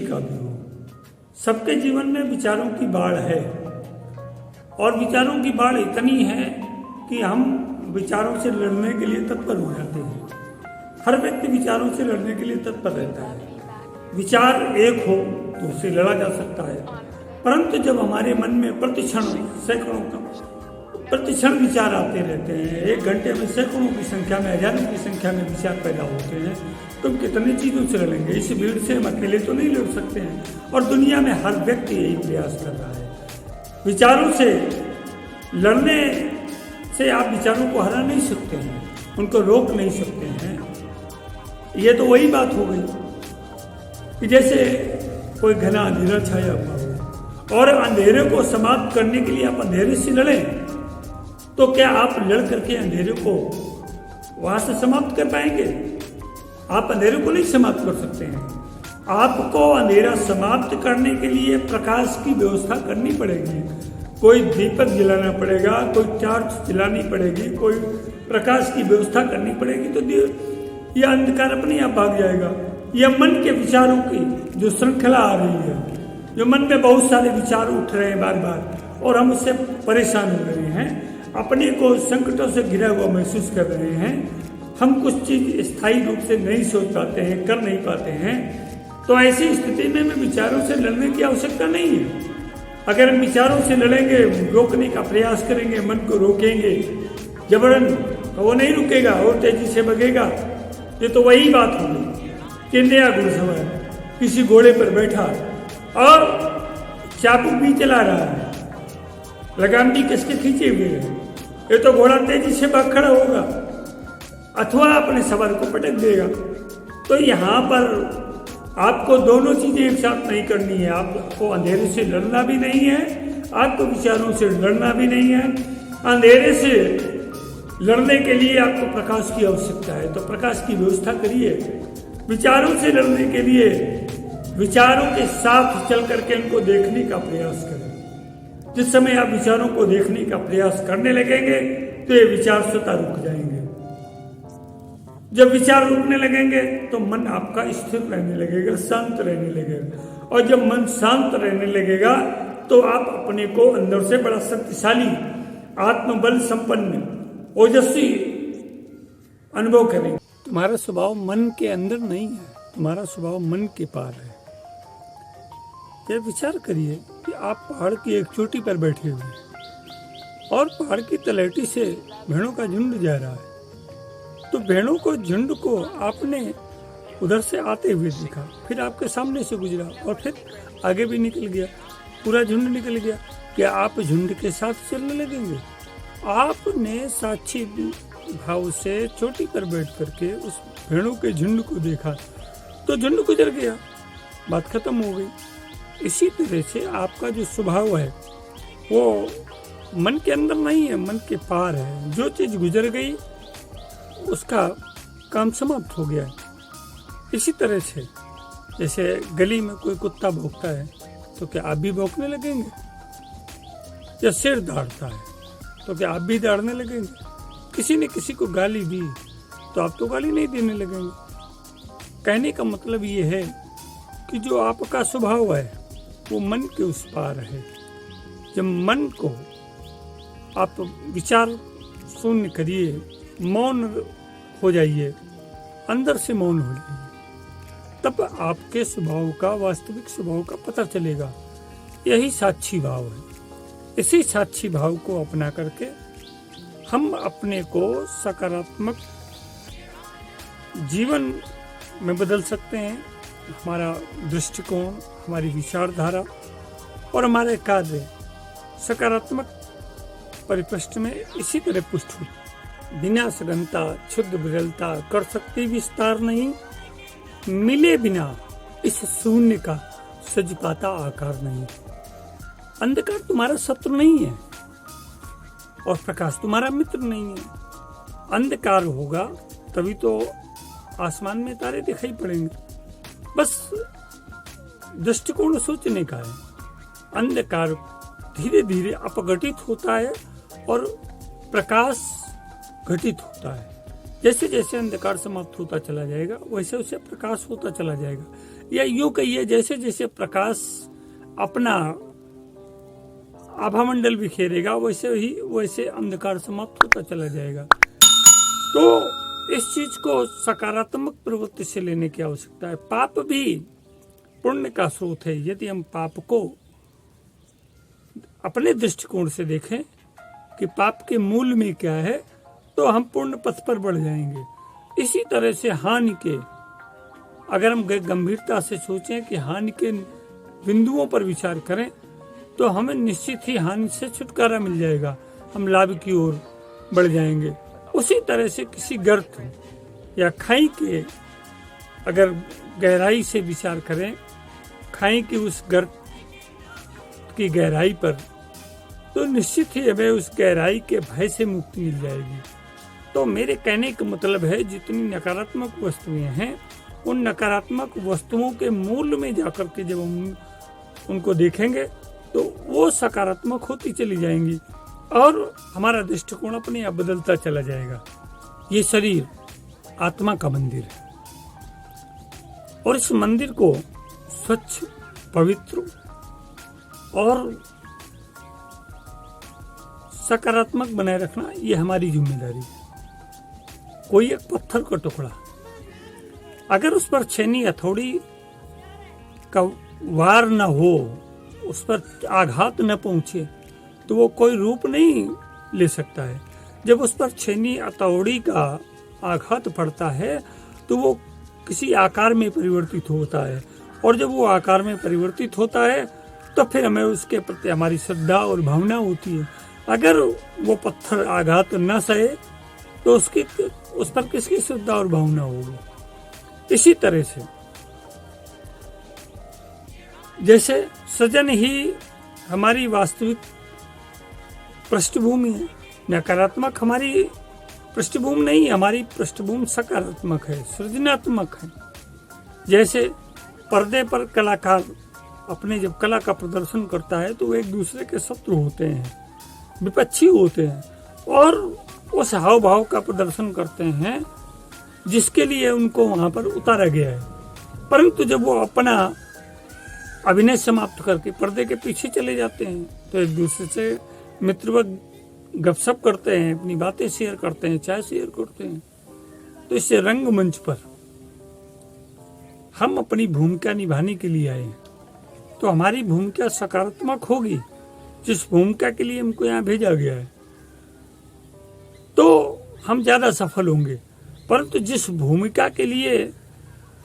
का भी हो। सबके जीवन में विचारों की बाढ़ है और विचारों की बाढ़ इतनी है कि हम विचारों से लड़ने के लिए तत्पर हो जाते हैं। हर व्यक्ति विचारों से लड़ने के लिए तत्पर रहता है। विचार एक हो तो उससे लड़ा जा सकता है, परंतु जब हमारे मन में प्रतिक्षण विचार आते रहते हैं, एक घंटे में सैकड़ों की संख्या में, हजारों की संख्या में विचार पैदा होते हैं, तो हम कितनी चीजों से लड़ेंगे। इस भीड़ से हम अकेले तो नहीं लड़ सकते हैं और दुनिया में हर व्यक्ति यही प्रयास कर रहा है। विचारों से लड़ने से आप विचारों को हरा नहीं सकते हैं, उनको रोक नहीं सकते हैं। ये तो वही बात हो गई कि जैसे कोई घना अंधेरा छाया हुआ हो और अंधेरे को समाप्त करने के लिए आप अंधेरे से लड़ें, तो क्या आप लड़ करके अंधेरे को वहां से समाप्त कर पाएंगे? आप अंधेरे को नहीं समाप्त कर सकते हैं। आपको अंधेरा समाप्त करने के लिए प्रकाश की व्यवस्था करनी पड़ेगी। कोई दीपक जलाना पड़ेगा, कोई टॉर्च जलानी पड़ेगी, कोई प्रकाश की व्यवस्था करनी पड़ेगी, तो यह अंधकार अपने आप भाग जाएगा। यह मन के विचारों की जो श्रृंखला आ रही है, जो मन में बहुत सारे विचार उठ रहे हैं बार बार और हम उससे परेशान हो रहे हैं, अपने को संकटों से घिरा हुआ महसूस कर रहे हैं, हम कुछ चीज स्थायी रूप से नहीं सोच पाते हैं, कर नहीं पाते हैं, तो ऐसी स्थिति में विचारों से लड़ने की आवश्यकता नहीं है। अगर हम विचारों से लड़ेंगे, रोकने का प्रयास करेंगे, मन को रोकेंगे जबरन, तो वो नहीं रुकेगा और तेजी से भगेगा। ये तो वही बात होगी कि नया घुड़सवार किसी घोड़े पर बैठा और चाबुक भी चला रहा है, लगाम भी किसके खींचे हुए है, ये तो घोड़ा तेजी से भाग खड़ा होगा अथवा अपने सवार को पटक देगा। तो यहाँ पर आपको दोनों चीजें एक साथ नहीं करनी है। आपको अंधेरे से लड़ना भी नहीं है, आपको विचारों से लड़ना भी नहीं है। अंधेरे से लड़ने के लिए आपको प्रकाश की आवश्यकता है, तो प्रकाश की व्यवस्था करिए। विचारों से लड़ने के लिए विचारों के साथ चल करके उनको देखने का प्रयास करें। जिस समय आप विचारों को देखने का प्रयास करने लगेंगे तो ये विचार स्वतः रुक जाएंगे। जब विचार रुकने लगेंगे तो मन आपका स्थिर रहने लगेगा, शांत रहने लगेगा, और जब मन शांत रहने लगेगा तो आप अपने को अंदर से बड़ा शक्तिशाली, आत्मबल संपन्न, ओजस्वी अनुभव करेंगे। तुम्हारा स्वभाव मन के अंदर नहीं है, तुम्हारा स्वभाव मन के पार है। यह विचार करिए कि आप पहाड़ की एक चोटी पर बैठे हुए और पहाड़ की तलहटी से भेड़ों का झुंड जा रहा है, तो भेड़ों को, झुंड को आपने उधर से आते हुए देखा, फिर आपके सामने से गुजरा और फिर आगे भी निकल गया, पूरा झुंड निकल गया। क्या आप झुंड के साथ चलने लगेंगे? आपने साक्षी भाव से चोटी पर बैठ करके उस भेड़ों के झुंड को देखा तो झुंड गुजर गया, बात खत्म हो गई। इसी तरह से आपका जो स्वभाव है वो मन के अंदर नहीं है, मन के पार है। जो चीज गुजर गई उसका काम समाप्त हो गया है। इसी तरह से जैसे गली में कोई कुत्ता भौंकता है तो क्या आप भी भौंकने लगेंगे? या सिर दाढ़ता है तो क्या आप भी दाढ़ने लगेंगे? किसी ने किसी को गाली दी तो आप तो गाली नहीं देने लगेंगे। कहने का मतलब ये है कि जो आपका स्वभाव है वो मन के उस पार है। जब मन को आप विचार शून्य करिए, मौन हो जाइए, अंदर से मौन हो जाइए, तब आपके स्वभाव का, वास्तविक स्वभाव का पता चलेगा। यही साक्षी भाव है। इसी साक्षी भाव को अपना करके हम अपने को सकारात्मक जीवन में बदल सकते हैं। हमारा दृष्टिकोण, हमारी विचारधारा और हमारे कार्य सकारात्मक परिपृष्ठ में इसी तरह पुष्ट हो। बिना सघनता, क्षुद्र विरलता, कर सकती विस्तार नहीं, मिले बिना इस शून्य का सज पाता आकार नहीं। अंधकार तुम्हारा शत्रु नहीं है और प्रकाश तुम्हारा मित्र नहीं है। अंधकार होगा तभी तो आसमान में तारे दिखाई पड़ेंगे। बस दृष्टिकोण सोचने का है। अंधकार धीरे धीरे अपघटित होता है और प्रकाश घटित होता है। जैसे जैसे अंधकार समाप्त होता चला जाएगा वैसे वैसे प्रकाश होता चला जाएगा। या यूं कहिए जैसे जैसे प्रकाश अपना आभामंडल बिखेरेगा वैसे अंधकार समाप्त होता चला जाएगा। तो इस चीज को सकारात्मक प्रवृत्ति से लेने की आवश्यकता है। पाप भी पुण्य का स्रोत है। यदि हम पाप को अपने दृष्टिकोण से देखें कि पाप के मूल में क्या है, तो हम पुण्य पथ पर बढ़ जाएंगे। इसी तरह से हानि के, अगर हम गंभीरता से सोचें कि हानि के बिंदुओं पर विचार करें, तो हमें निश्चित ही हानि से छुटकारा मिल जाएगा, हम लाभ की ओर बढ़ जाएंगे। उसी तरह से किसी गर्त या खाई के अगर गहराई से विचार करें, खाई की उस गर्त की गहराई पर, तो निश्चित ही हमें उस गहराई के भय से मुक्ति मिल जाएगी। तो मेरे कहने का मतलब है, जितनी नकारात्मक वस्तुएं हैं, उन नकारात्मक वस्तुओं के मूल में जाकर के जब हम उनको देखेंगे तो वो सकारात्मक होती चली जाएंगी और हमारा दृष्टिकोण अपने आप बदलता चला जाएगा। ये शरीर आत्मा का मंदिर है और इस मंदिर को स्वच्छ, पवित्र और सकारात्मक बनाए रखना ये हमारी जिम्मेदारी है। कोई एक पत्थर का टुकड़ा अगर उस पर छेनी हथौड़ी का वार न हो, उस पर आघात न पहुंचे, तो वो कोई रूप नहीं ले सकता है। जब उस पर छेनी हथौड़ी का आघात पड़ता है तो वो किसी आकार में परिवर्तित होता है, और जब वो आकार में परिवर्तित होता है तो फिर हमें उसके प्रति हमारी श्रद्धा और भावना होती है। अगर वो पत्थर आघात न सहे तो उस पर किसकी श्रद्धा और भावना होगी। इसी तरह से जैसे सजन ही हमारी वास्तविक पृष्ठभूमि है, नकारात्मक हमारी पृष्ठभूमि नहीं, हमारी पृष्ठभूमि सकारात्मक है, सृजनात्मक है। जैसे पर्दे पर कलाकार अपने जब कला का प्रदर्शन करता है तो वो एक दूसरे के शत्रु होते हैं, विपक्षी होते हैं, और उस हाव भाव का प्रदर्शन करते हैं जिसके लिए उनको वहां पर उतारा गया है। परंतु जब वो अपना अभिनय समाप्त करके पर्दे के पीछे चले जाते हैं तो एक दूसरे से मित्रवत गपशप करते हैं, अपनी बातें शेयर करते हैं, चाय शेयर करते हैं। तो इससे रंगमंच पर हम अपनी भूमिका निभाने के लिए आए हैं, तो हमारी भूमिका सकारात्मक होगी। जिस भूमिका के लिए हमको यहाँ भेजा गया है तो हम ज्यादा सफल होंगे। परंतु जिस भूमिका के लिए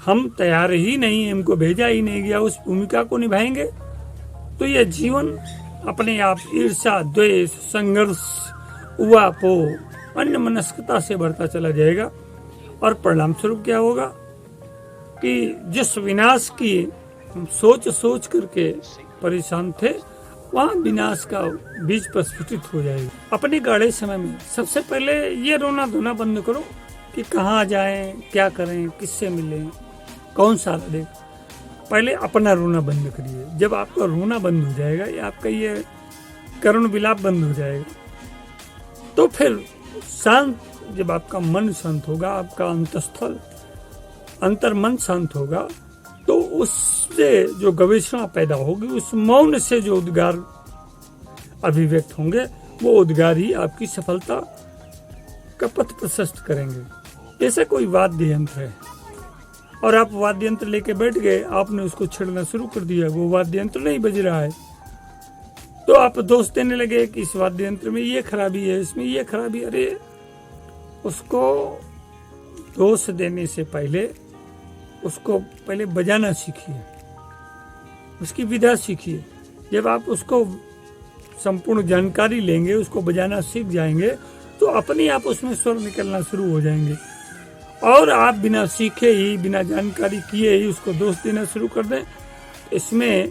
हम तैयार ही नहीं, हमको भेजा ही नहीं गया, उस भूमिका को निभाएंगे तो यह जीवन अपने आप ईर्ष्या, द्वेष, संघर्ष, उवापो, अन्यमनस्कता से बढ़ता चला जाएगा। और परिणाम स्वरूप क्या होगा कि जिस विनाश की हम सोच करके परेशान थे, वहाँ विनाश का बीज प्रस्फुटित हो जाएगा। अपने गाढ़े समय में सबसे पहले ये रोना धोना बंद करो कि कहाँ जाएं, क्या करें, किससे मिलें, कौन सा देख। पहले अपना रोना बंद करिए। जब आपका रोना बंद हो जाएगा या आपका ये करुण विलाप बंद हो जाएगा, तो फिर शांत, जब आपका मन शांत होगा, आपका अंतस्थल अंतर मन शांत होगा, तो उससे जो गवेषणा पैदा होगी, उस मौन से जो उद्गार अभिव्यक्त होंगे, वो उद्गार ही आपकी सफलता का पथ प्रशस्त करेंगे। जैसे कोई वाद्य यंत्र है और आप वाद्य यंत्र लेके बैठ गए, आपने उसको छेड़ना शुरू कर दिया, वो वाद्य यंत्र नहीं बज रहा है, तो आप दोष देने लगे कि इस वाद्य यंत्र में ये खराबी है, इसमें ये खराबी। अरे उसको दोष देने से पहले उसको पहले बजाना सीखिए, उसकी विधा सीखिए। जब आप उसको संपूर्ण जानकारी लेंगे, उसको बजाना सीख जाएंगे, तो अपने आप उसमें स्वर निकलना शुरू हो जाएंगे। और आप बिना सीखे ही, बिना जानकारी किए ही उसको दोष देना शुरू कर दें, इसमें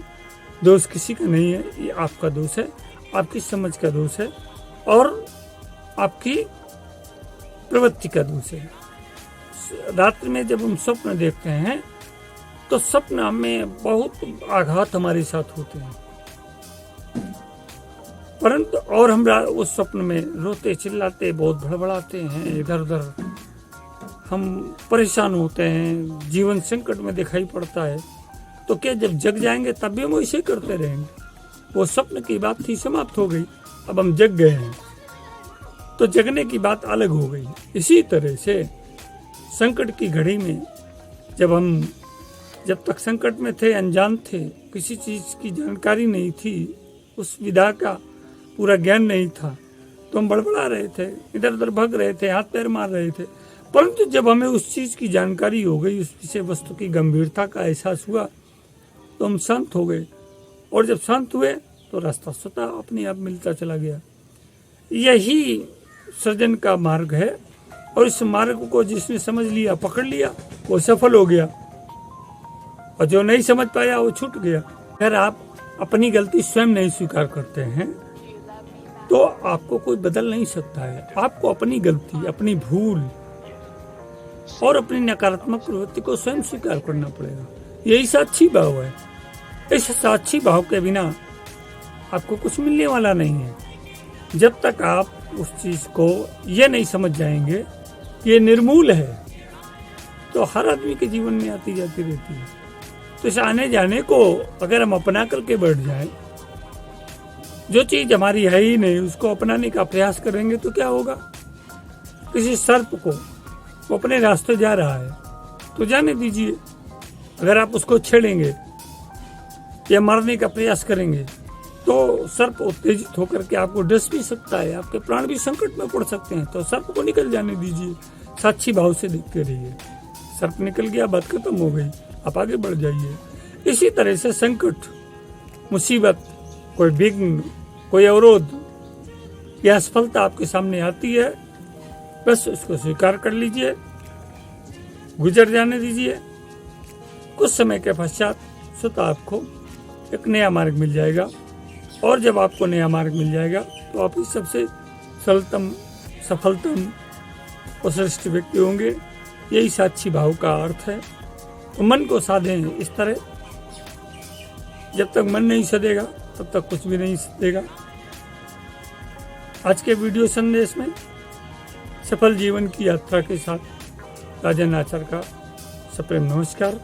दोष किसी का नहीं है, ये आपका दोष है, आपकी समझ का दोष है और आपकी प्रवृत्ति का दोष है। रात्रि में जब हम स्वप्न देखते हैं तो स्वप्न में बहुत आघात हमारे साथ होते हैं, परंतु और हम उस स्वप्न में रोते चिल्लाते, बहुत भड़बड़ाते हैं, इधर उधर हम परेशान होते हैं, जीवन संकट में दिखाई पड़ता है। तो क्या जब जग जाएंगे तब भी हम वैसे करते रहेंगे? वो स्वप्न की बात थी, समाप्त हो गई, अब हम जग गए हैं तो जगने की बात अलग हो गई। इसी तरह से संकट की घड़ी में जब तक संकट में थे, अनजान थे, किसी चीज की जानकारी नहीं थी, उस विधा का पूरा ज्ञान नहीं था, तो हम बड़बड़ा रहे थे, इधर उधर भग रहे थे, हाथ पैर मार रहे थे। परंतु जब हमें उस चीज की जानकारी हो गई, उस विषय वस्तु की गंभीरता का एहसास हुआ, तो हम शांत हो गए। और जब शांत हुए तो रास्ता स्वतः अपने आप मिलता चला गया। यही सृजन का मार्ग है, और इस मार्ग को जिसने समझ लिया, पकड़ लिया, वो सफल हो गया, और जो नहीं समझ पाया वो छूट गया। अगर आप अपनी गलती स्वयं नहीं स्वीकार करते हैं तो आपको कोई बदल नहीं सकता है। आपको अपनी गलती, अपनी भूल और अपनी नकारात्मक प्रवृत्ति को स्वयं स्वीकार करना पड़ेगा। यही साक्षी भाव है। इस साक्षी भाव के बिना आपको कुछ मिलने वाला नहीं है। जब तक आप उस चीज को ये नहीं समझ जाएंगे कि ये निर्मूल है, तो हर आदमी के जीवन में आती जाती रहती है। तो इस आने जाने को अगर हम अपना करके बैठ जाएं, जो चीज हमारी है ही नहीं उसको अपनाने का प्रयास करेंगे, तो क्या होगा? किसी सर्प को, वो अपने रास्ते जा रहा है तो जाने दीजिए। अगर आप उसको छेड़ेंगे या मारने का प्रयास करेंगे तो सर्प उत्तेजित होकर के आपको डस भी सकता है, आपके प्राण भी संकट में पड़ सकते हैं। तो सर्प को निकल जाने दीजिए, साक्षी भाव से देखते रहिए। सर्प निकल गया, बात खत्म हो गई, आप आगे बढ़ जाइए। इसी तरह से संकट, मुसीबत, कोई विघ्न, कोई अवरोध या असफलता आपके सामने आती है, बस उसको स्वीकार कर लीजिए, गुजर जाने दीजिए। कुछ समय के पश्चात स्वतः आपको एक नया मार्ग मिल जाएगा, और जब आपको नया मार्ग मिल जाएगा तो आप इस सबसे सरलतम, सफलतम और श्रेष्ठ व्यक्ति होंगे। यही साक्षी भाव का अर्थ है। तो मन को साधें इस तरह, जब तक मन नहीं सदेगा तब तक कुछ भी नहीं सदेगा। आज के वीडियो संदेश में सफल जीवन की यात्रा के साथ राजन आचार्य का सप्रेम नमस्कार।